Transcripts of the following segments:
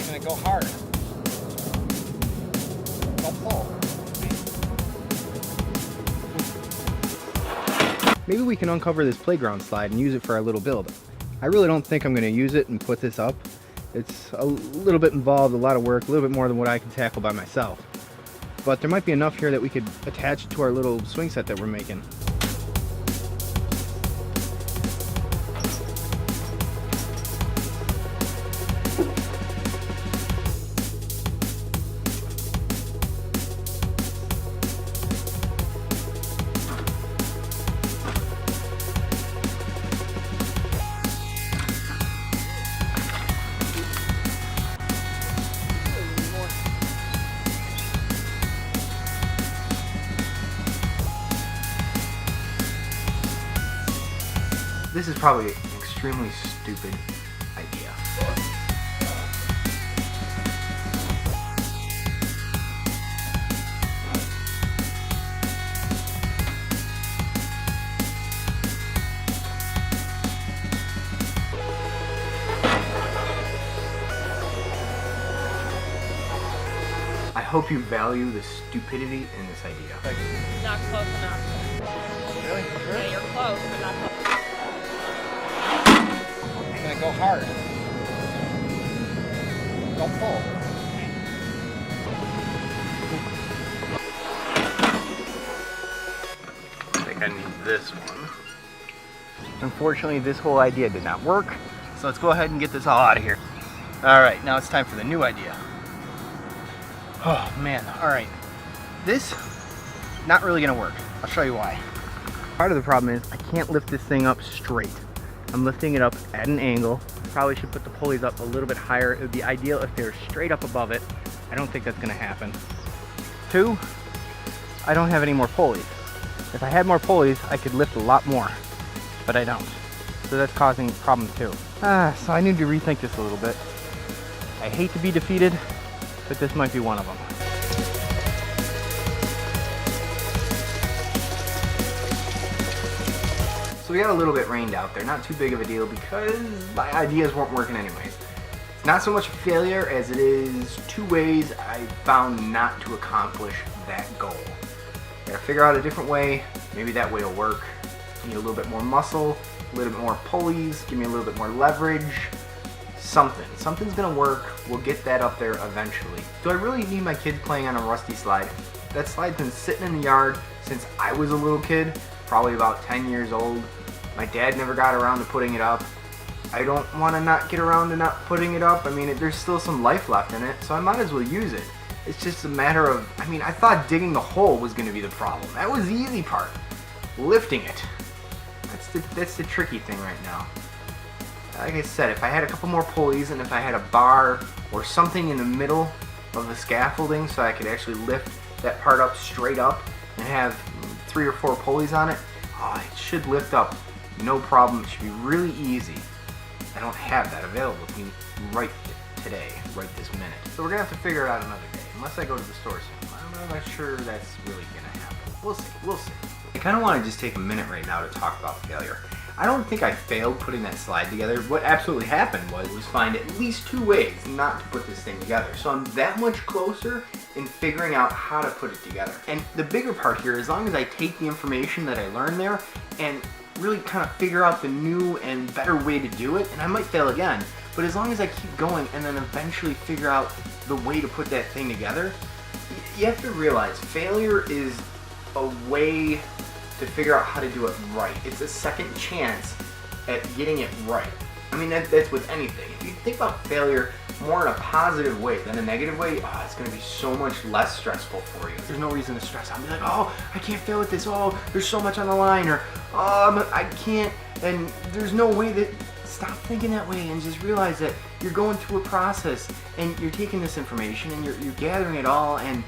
gonna go hard. Don't pull. Maybe we can uncover this playground slide and use it for our little build. I really don't think I'm going to use it and put this up. It's a little bit involved, a lot of work, a little bit more than what I can tackle by myself. But there might be enough here that we could attach it to our little swing set that we're making. This is probably an extremely stupid idea. I hope you value the stupidity in this idea. Not close enough. Really? Yeah, you're close, but not close. I'm gonna go hard. Don't pull. I think I need this one. Unfortunately, this whole idea did not work, so let's go ahead and get this all out of here. All right, now it's time for the new idea. Oh man, all right. This, not really gonna work. I'll show you why. Part of the problem is I can't lift this thing up straight. I'm lifting it up at an angle. Probably should put the pulleys up a little bit higher. It would be ideal if they were straight up above it. I don't think that's gonna happen. Two, I don't have any more pulleys. If I had more pulleys, I could lift a lot more, but I don't. So that's causing problems too. So I need to rethink this a little bit. I hate to be defeated, but this might be one of them. So we got a little bit rained out there, not too big of a deal because my ideas weren't working anyways. It's not so much a failure as it is two ways I found not to accomplish that goal. Gotta figure out a different way, maybe that way will work. Need a little bit more muscle, a little bit more pulleys, give me a little bit more leverage. Something's gonna work. We'll get that up there eventually. Do I really need my kids playing on a rusty slide? That slide's been sitting in the yard since I was a little kid, probably about 10 years old. My dad never got around to putting it up. I don't want to not get around to not putting it up. I mean, there's still some life left in it, so I might as well use it. It's just a matter of, I thought digging the hole was gonna be the problem. That was the easy part. Lifting it. That's the tricky thing right now. Like I said, if I had a couple more pulleys and if I had a bar or something in the middle of the scaffolding so I could actually lift that part up straight up and have 3 or 4 pulleys on it, it should lift up no problem. It should be really easy. I don't have that available to me right today, right this minute. So we're gonna have to figure it out another day, unless I go to the store soon. I'm not sure that's really gonna happen. We'll see. I kind of want to just take a minute right now to talk about failure. I don't think I failed putting that slide together. What absolutely happened was find at least 2 ways not to put this thing together. So I'm that much closer in figuring out how to put it together. And the bigger part here, as long as I take the information that I learned there and really kind of figure out the new and better way to do it, and I might fail again, but as long as I keep going and then eventually figure out the way to put that thing together, you have to realize failure is a way to figure out how to do it right. It's a second chance at getting it right. That's with anything. If you think about failure more in a positive way than a negative way, it's gonna be so much less stressful for you. There's no reason to stress out. Be like, I can't fail at this. There's so much on the line, or I can't, and there's no way that. Stop thinking that way and just realize that you're going through a process and you're taking this information and you're gathering it all and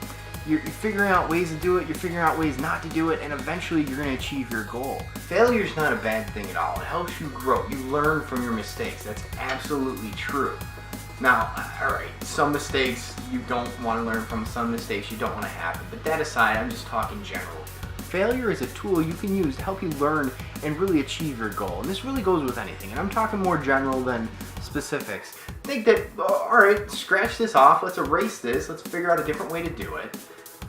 you're figuring out ways to do it, you're figuring out ways not to do it, and eventually you're going to achieve your goal. Failure's not a bad thing at all. It helps you grow. You learn from your mistakes. That's absolutely true. Now, alright, some mistakes you don't want to learn from, some mistakes you don't want to happen, but that aside, I'm just talking general. Failure is a tool you can use to help you learn and really achieve your goal. And this really goes with anything. And I'm talking more general than specifics. think that, alright, scratch this off, let's erase this, let's figure out a different way to do it.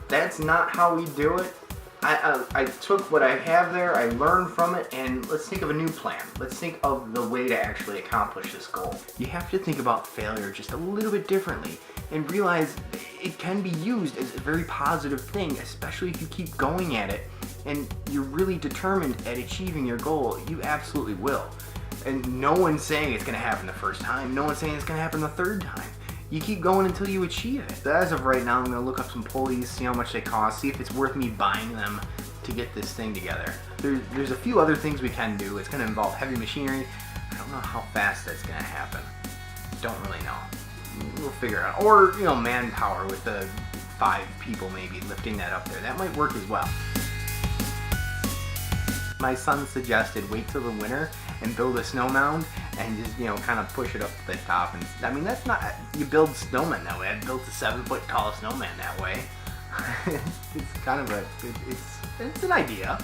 That's not how we do it. I took what I have there, I learned from it, and let's think of a new plan. Let's think of the way to actually accomplish this goal. You have to think about failure just a little bit differently and realize it can be used as a very positive thing, especially if you keep going at it and you're really determined at achieving your goal. You absolutely will. And no one's saying it's going to happen the first time. No one's saying it's going to happen the third time. You keep going until you achieve it. So as of right now, I'm going to look up some pulleys, see how much they cost, see if it's worth me buying them to get this thing together. There's a few other things we can do. It's going to involve heavy machinery. I don't know how fast that's going to happen. Don't really know. We'll figure it out. Or, you know, manpower with the 5 people maybe lifting that up there. That might work as well. My son suggested wait till the winter and build a snow mound and just, you know, kind of push it up to the top. And I mean, that's not, you build snowmen that way. I built a 7-foot tall snowman that way. It's kind of a, it's an idea.